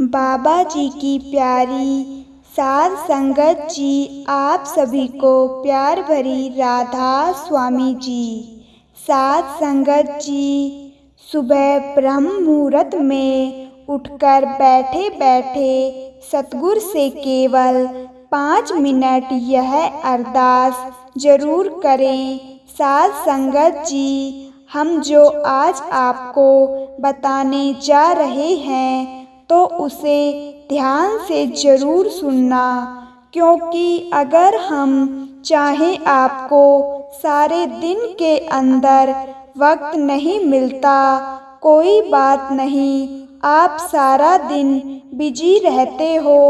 बाबा जी की प्यारी साध संगत जी, आप सभी को प्यार भरी राधा स्वामी जी। साध संगत जी, सुबह ब्रह्म मुहूर्त में उठकर बैठे बैठे सतगुरु से केवल 5 मिनट यह अरदास जरूर करें। साध संगत जी, हम जो आज आपको बताने जा रहे हैं तो उसे ध्यान से जरूर सुनना, क्योंकि अगर हम चाहें आपको सारे दिन के अंदर वक्त नहीं मिलता, कोई बात नहीं, आप सारा दिन बिजी रहते हो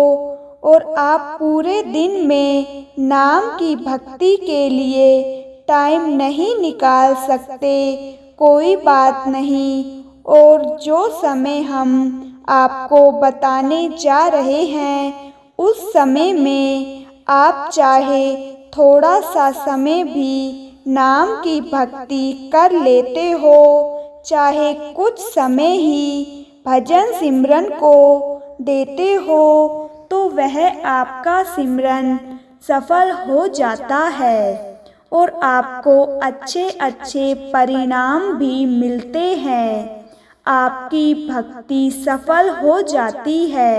और आप पूरे दिन में नाम की भक्ति के लिए टाइम नहीं निकाल सकते, कोई बात नहीं। और जो समय हम आपको बताने जा रहे हैं उस समय में आप चाहे थोड़ा सा समय भी नाम की भक्ति कर लेते हो, चाहे कुछ समय ही भजन सिमरन को देते हो, तो वह आपका सिमरन सफल हो जाता है और आपको अच्छे अच्छे परिणाम भी मिलते हैं। आपकी भक्ति सफल हो जाती है,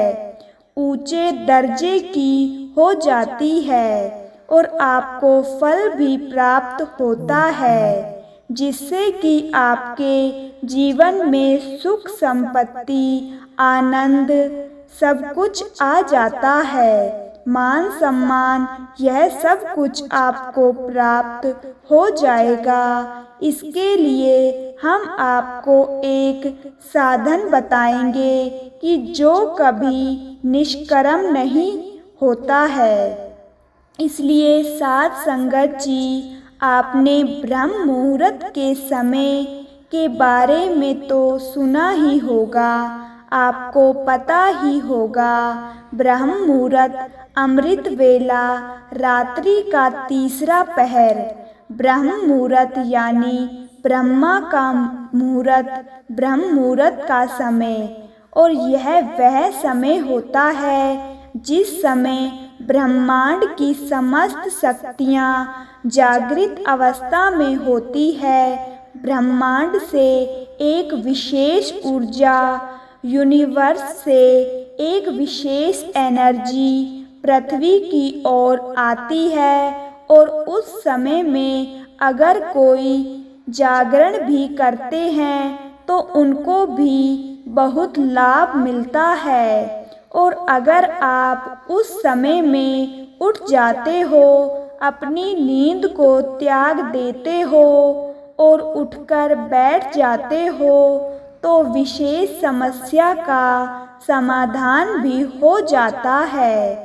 ऊंचे दर्जे की हो जाती है और आपको फल भी प्राप्त होता है, जिससे कि आपके जीवन में सुख संपत्ति आनंद सब कुछ आ जाता है। मान सम्मान यह सब कुछ आपको प्राप्त हो जाएगा। इसके लिए हम आपको एक साधन बताएंगे कि जो कभी निष्कर्म नहीं होता है। इसलिए साध संगत जी, आपने ब्रह्म मुहूर्त के समय के बारे में तो सुना ही होगा, आपको पता ही होगा। ब्रह्म मुहूर्त अमृत वेला, रात्रि का तीसरा पहर। ब्रह्म मुहूर्त यानी ब्रह्मा का मुहूर्त, ब्रह्म मुहूर्त का समय। और यह वह समय होता है जिस समय ब्रह्मांड की समस्त शक्तियाँ जागृत अवस्था में होती है। ब्रह्मांड से एक विशेष ऊर्जा, यूनिवर्स से एक विशेष एनर्जी पृथ्वी की ओर आती है और उस समय में अगर कोई जागरण भी करते हैं तो उनको भी बहुत लाभ मिलता है। और अगर आप उस समय में उठ जाते हो, अपनी नींद को त्याग देते हो और उठकर बैठ जाते हो, तो विशेष समस्या का समाधान भी हो जाता है,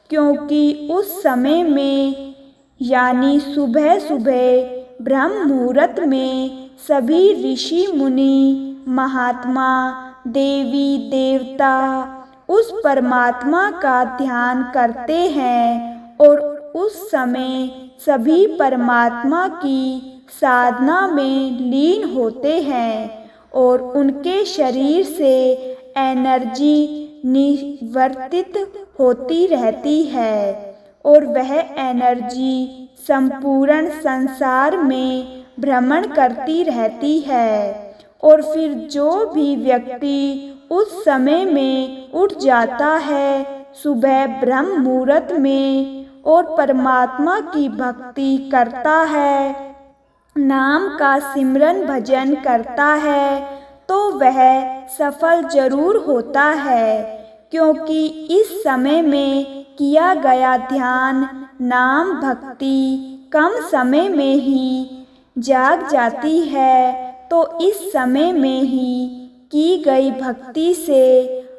क्योंकि उस समय में यानी सुबह सुबह ब्रह्म मुहूर्त में सभी ऋषि मुनि, महात्मा, देवी देवता उस परमात्मा का ध्यान करते हैं और उस समय सभी परमात्मा की साधना में लीन होते हैं और उनके शरीर से एनर्जी निवर्तित होती रहती है और वह एनर्जी संपूर्ण संसार में भ्रमण करती रहती है। और फिर जो भी व्यक्ति उस समय में उठ जाता है सुबह ब्रह्म मुहूर्त में और परमात्मा की भक्ति करता है, नाम का सिमरन भजन करता है, तो वह सफल जरूर होता है, क्योंकि इस समय में किया गया ध्यान, नाम भक्ति कम समय में ही जाग जाती है। तो इस समय में ही की गई भक्ति से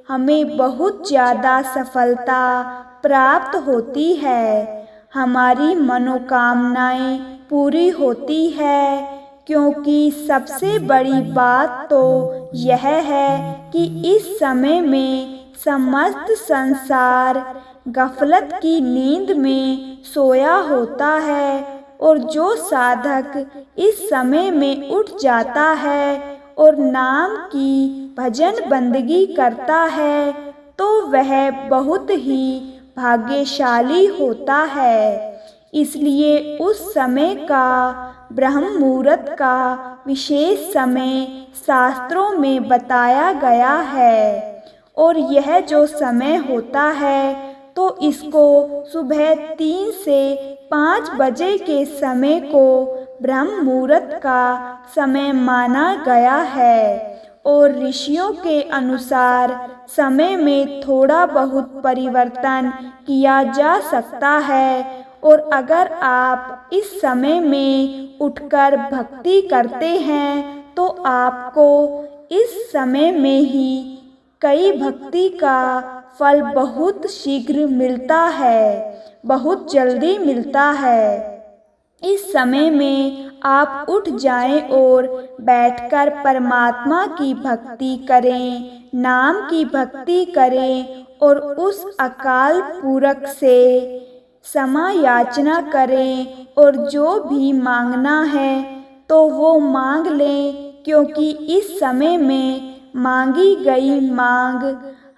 हमें बहुत ज़्यादा सफलता प्राप्त होती है, हमारी मनोकामनाएं पूरी होती है। क्योंकि सबसे बड़ी बात तो यह है कि इस समय में समस्त संसार गफलत की नींद में सोया होता है और जो साधक इस समय में उठ जाता है और नाम की भजन बंदगी करता है, तो वह बहुत ही भाग्यशाली होता है। इसलिए उस समय का ब्रह्म मुहूर्त का विशेष समय शास्त्रों में बताया गया है। और यह जो समय होता है तो इसको सुबह 3 से 5 बजे के समय को ब्रह्म मुहूर्त का समय माना गया है। और ऋषियों के अनुसार समय में थोड़ा बहुत परिवर्तन किया जा सकता है। और अगर आप इस समय में उठकर भक्ति करते हैं तो आपको इस समय में ही कई भक्ति का फल बहुत शीघ्र मिलता है, बहुत जल्दी मिलता है। इस समय में आप उठ जाएं और बैठकर परमात्मा की भक्ति करें, नाम की भक्ति करें और उस अकाल पुरख से क्षमा याचना करें। और जो भी मांगना है तो वो मांग लें, क्योंकि इस समय में मांगी गई मांग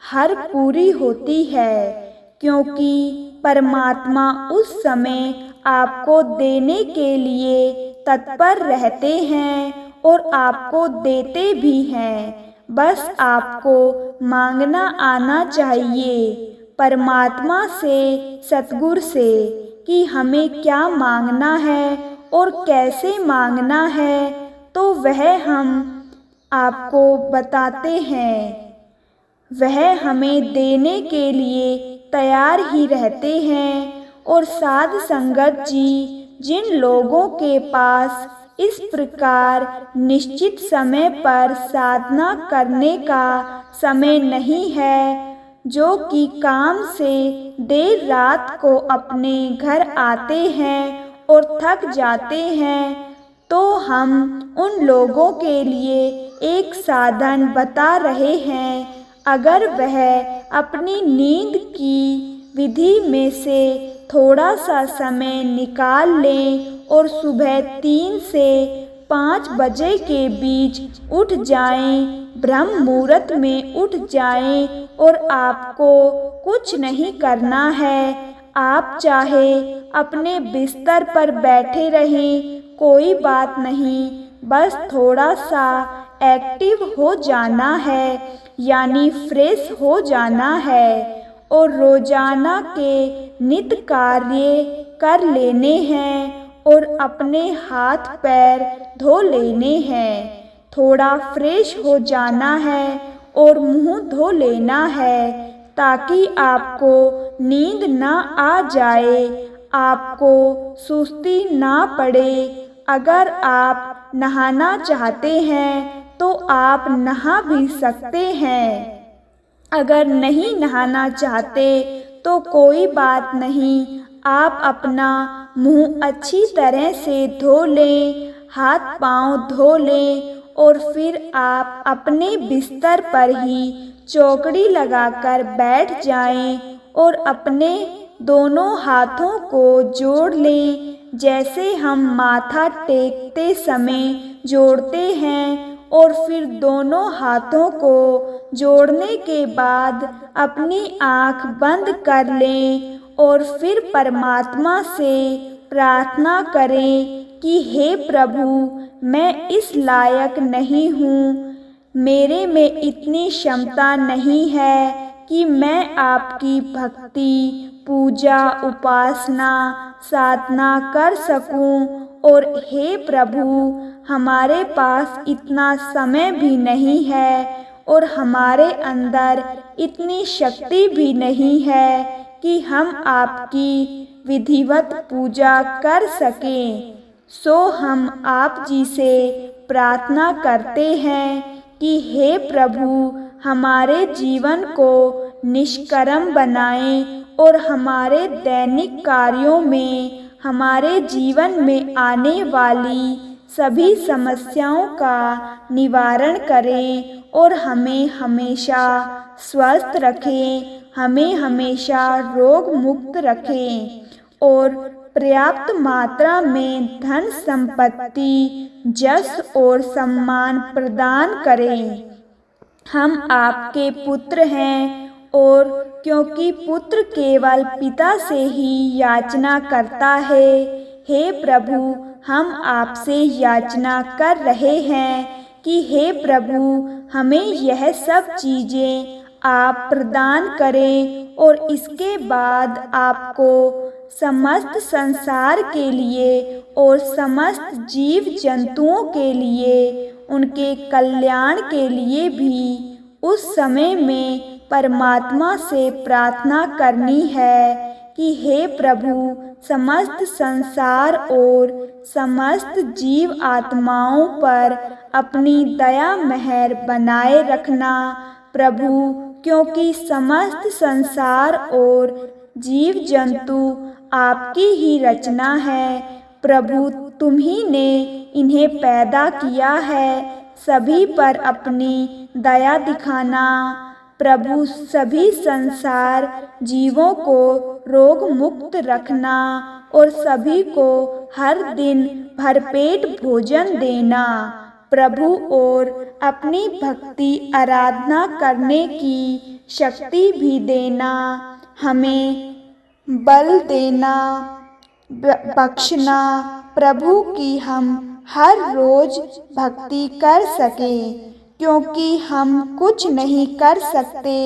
हर पूरी होती है। क्योंकि परमात्मा उस समय आपको देने के लिए तत्पर रहते हैं और आपको देते भी हैं। बस आपको मांगना आना चाहिए परमात्मा से, सतगुरु से, कि हमें क्या मांगना है और कैसे मांगना है, तो वह हम आपको बताते हैं। वह हमें देने के लिए तैयार ही रहते हैं। और साध संगत जी, जिन लोगों के पास इस प्रकार निश्चित समय पर साधना करने का समय नहीं है, जो कि काम से देर रात को अपने घर आते हैं और थक जाते हैं, तो हम उन लोगों के लिए एक साधन बता रहे हैं। अगर वह अपनी नींद की विधि में से थोड़ा सा समय निकाल लें और सुबह 3 से 5 बजे के बीच उठ जाएं, ब्रह्म मुहूर्त में उठ जाएं, और आपको कुछ नहीं करना है। आप चाहे अपने बिस्तर पर बैठे रहें, कोई बात नहीं, बस थोड़ा सा एक्टिव हो जाना है, यानी फ्रेश हो जाना है। और रोजाना के नित्य कार्य कर लेने हैं और अपने हाथ पैर धो लेने हैं। थोड़ा फ्रेश हो जाना है और मुंह धो लेना है, ताकि आपको नींद ना आ जाए, आपको सुस्ती ना पड़े। अगर आप नहाना चाहते हैं तो आप नहा भी सकते हैं। अगर नहीं नहाना चाहते तो कोई बात नहीं, आप अपना मुंह अच्छी तरह से धो लें, हाथ पांव धो लें, और फिर आप अपने बिस्तर पर ही चौकड़ी लगाकर बैठ जाएं और अपने दोनों हाथों को जोड़ लें, जैसे हम माथा टेकते समय जोड़ते हैं। और फिर दोनों हाथों को जोड़ने के बाद अपनी आँख बंद कर लें और फिर परमात्मा से प्रार्थना करें कि हे प्रभु, मैं इस लायक नहीं हूँ, मेरे में इतनी क्षमता नहीं है कि मैं आपकी भक्ति, पूजा, उपासना, साधना कर सकूं। और हे प्रभु, हमारे पास इतना समय भी नहीं है और हमारे अंदर इतनी शक्ति भी नहीं है कि हम आपकी विधिवत पूजा कर सकें। सो हम आप जी से प्रार्थना करते हैं कि हे प्रभु, हमारे जीवन को निष्कर्म बनाएं और हमारे दैनिक कार्यों में, हमारे जीवन में आने वाली सभी समस्याओं का निवारण करें और हमें हमेशा स्वस्थ रखें, हमें हमेशा रोग मुक्त रखें और पर्याप्त मात्रा में धन संपत्ति, यश और सम्मान प्रदान करें। हम आपके पुत्र हैं और क्योंकि पुत्र केवल पिता से ही याचना करता है। हे प्रभु, हम आपसे याचना कर रहे हैं कि हे प्रभु, हमें यह सब चीज़ें आप प्रदान करें और इसके बाद आपको समस्त संसार के लिए और समस्त जीव जंतुओं के लिए, उनके कल्याण के लिए भी उस समय में परमात्मा से प्रार्थना करनी है कि हे प्रभु, समस्त संसार और समस्त जीव आत्माओं पर अपनी दया मेहर बनाए रखना प्रभु, क्योंकि समस्त संसार और जीव जंतु आपकी ही रचना है। प्रभु, तुम ही ने इन्हें पैदा किया है। सभी पर अपनी दया दिखाना प्रभु, सभी संसार जीवों को रोग मुक्त रखना और सभी को हर दिन भरपेट भोजन देना प्रभु, और अपनी भक्ति आराधना करने की शक्ति भी देना, हमें बल देना, बख्शना प्रभु कि हम हर रोज भक्ति कर सकें, क्योंकि हम कुछ नहीं कर सकते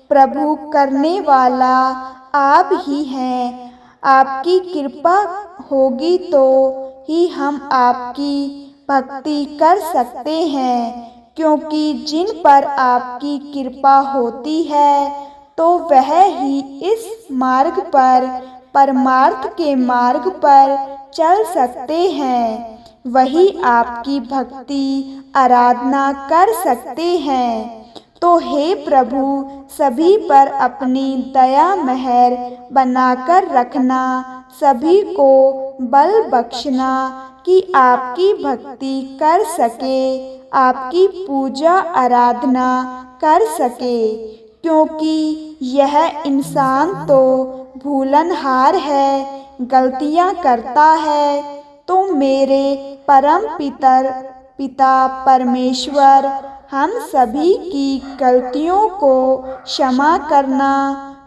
प्रभु, करने वाला आप ही हैं। आपकी कृपा होगी तो ही हम आपकी भक्ति कर सकते हैं, क्योंकि जिन पर आपकी कृपा होती है तो वह ही इस मार्ग पर, परमार्थ के मार्ग पर चल सकते हैं, वही आपकी भक्ति आराधना कर सकते हैं। तो हे प्रभु, सभी पर अपनी दया मेहर बनाकर रखना, सभी को बल बख्शना कि आपकी भक्ति कर सके, आपकी पूजा आराधना कर सके, क्योंकि यह इंसान तो भूलनहार है, गलतियां करता है। तो मेरे परम पिता परमेश्वर, हम सभी की गलतियों को क्षमा करना,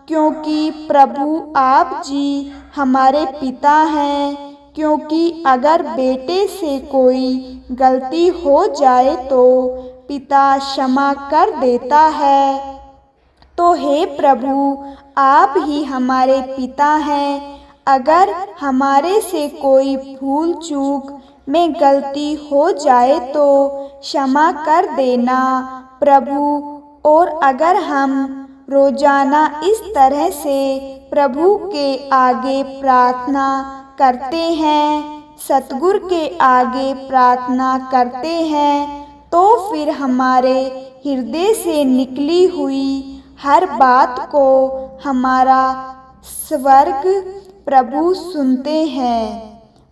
क्योंकि प्रभु आप जी हमारे पिता हैं। क्योंकि अगर बेटे से कोई गलती हो जाए तो पिता क्षमा कर देता है। तो हे प्रभु, आप ही हमारे पिता हैं। अगर हमारे से कोई भूल चूक में गलती हो जाए तो क्षमा कर देना प्रभु, और अगर हम रोजाना इस तरह से प्रभु के आगे प्रार्थना करते हैं, सतगुरु के आगे प्रार्थना करते हैं, तो फिर हमारे हृदय से निकली हुई हर बात को हमारा स्वर्ग प्रभु सुनते हैं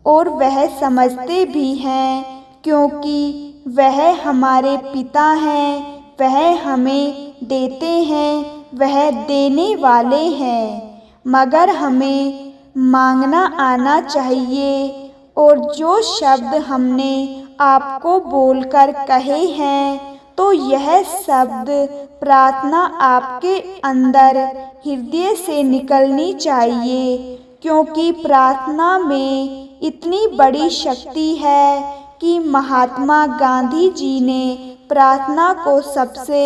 और वह समझते भी हैं, क्योंकि वह हमारे पिता हैं, वह हमें देते हैं, वह देने वाले हैं। मगर हमें मांगना आना चाहिए, और जो शब्द हमने आपको बोलकर कहे हैं, तो यह शब्द प्रार्थना आपके अंदर हृदय से निकलनी चाहिए, क्योंकि प्रार्थना में इतनी बड़ी शक्ति है कि महात्मा गांधी जी ने प्रार्थना को सबसे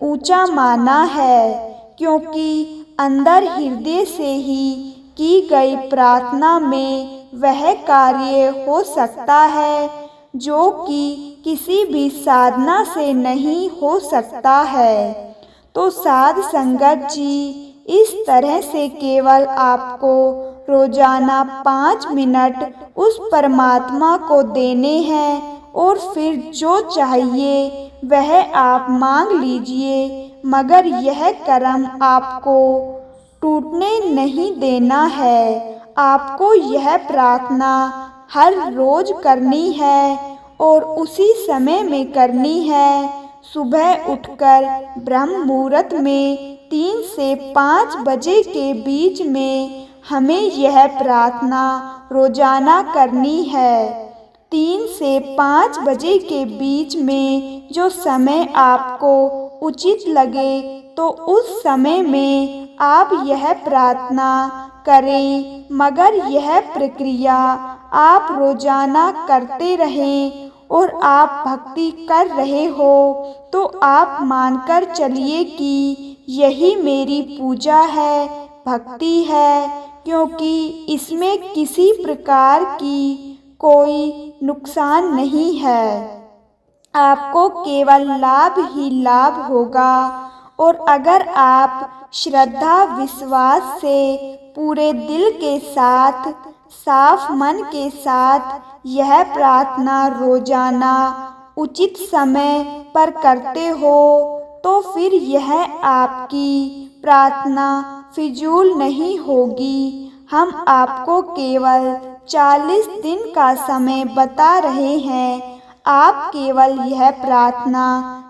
ऊंचा माना है, क्योंकि अंदर हृदय से ही की गई प्रार्थना में वह कार्य हो सकता है जो कि किसी भी साधना से नहीं हो सकता है। तो साध संगत जी, इस तरह से केवल आपको रोजाना 5 मिनट उस परमात्मा को देने हैं, और फिर जो चाहिए वह आप मांग लीजिए, मगर यह कर्म आपको टूटने नहीं देना है। आपको यह प्रार्थना हर रोज करनी है और उसी समय में करनी है। सुबह उठकर ब्रह्म मुहूर्त में 3 से 5 बजे के बीच में हमें यह प्रार्थना रोजाना करनी है। 3 से 5 बजे के बीच में जो समय आपको उचित लगे, तो उस समय में आप यह प्रार्थना करें, मगर यह प्रक्रिया आप रोजाना करते रहें और आप भक्ति कर रहे हो तो आप मानकर चलिए कि यही मेरी पूजा है, भक्ति है, क्योंकि इसमें किसी प्रकार की कोई नुकसान नहीं है। आपको केवल लाभ ही लाभ होगा। और अगर आप श्रद्धा विश्वास से पूरे दिल के साथ, साफ मन के साथ यह प्रार्थना रोजाना उचित समय पर करते हो तो फिर यह आपकी प्रार्थना फिजूल नहीं होगी। हम आपको केवल 40 दिन का समय बता रहे हैं। आप केवल यह प्रार्थना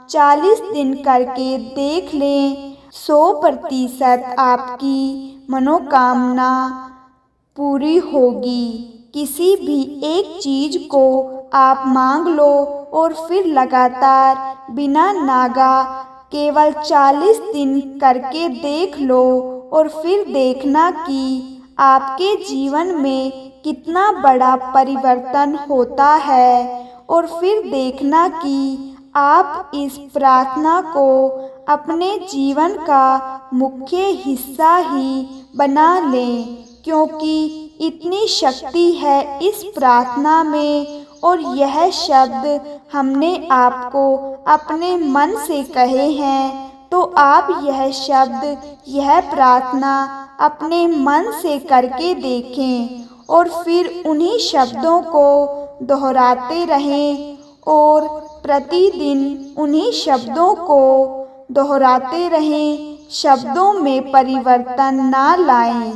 40 दिन करके देख लें, 100% आपकी मनोकामना पूरी होगी। किसी भी एक चीज को आप मांग लो और फिर लगातार बिना नागा केवल 40 दिन करके देख लो और फिर देखना कि आपके जीवन में कितना बड़ा परिवर्तन होता है। और फिर देखना कि आप इस प्रार्थना को अपने जीवन का मुख्य हिस्सा ही बना लें, क्योंकि इतनी शक्ति है इस प्रार्थना में। और यह शब्द हमने आपको अपने मन से कहे हैं, तो आप यह शब्द, यह प्रार्थना अपने मन से करके देखें और फिर उन्हीं शब्दों को दोहराते रहें और प्रतिदिन उन्हीं शब्दों को दोहराते रहें। शब्दों में परिवर्तन ना लाएं,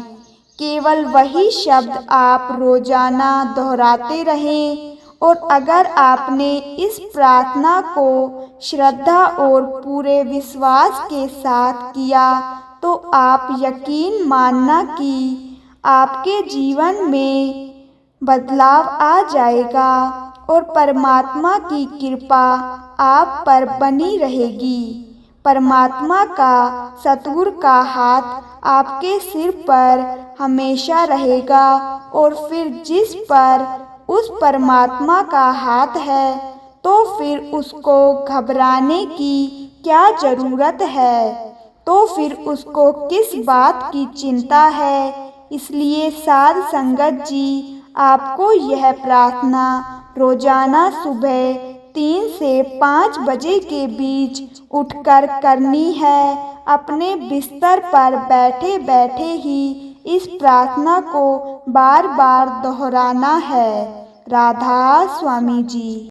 केवल वही शब्द आप रोजाना दोहराते रहें। और अगर आपने इस प्रार्थना को श्रद्धा और पूरे विश्वास के साथ किया तो आप यकीन मानना कि आपके जीवन में बदलाव आ जाएगा और परमात्मा की कृपा आप पर बनी रहेगी। परमात्मा का, सतगुरु का हाथ आपके सिर पर हमेशा रहेगा। और फिर जिस पर उस परमात्मा का हाथ है तो फिर उसको घबराने की क्या ज़रूरत है, तो फिर उसको किस बात की चिंता है। इसलिए साध संगत जी, आपको यह प्रार्थना रोजाना सुबह 3 से 5 बजे के बीच उठकर करनी है। अपने बिस्तर पर बैठे बैठे ही इस प्रार्थना को बार बार दोहराना है। राधा स्वामी जी।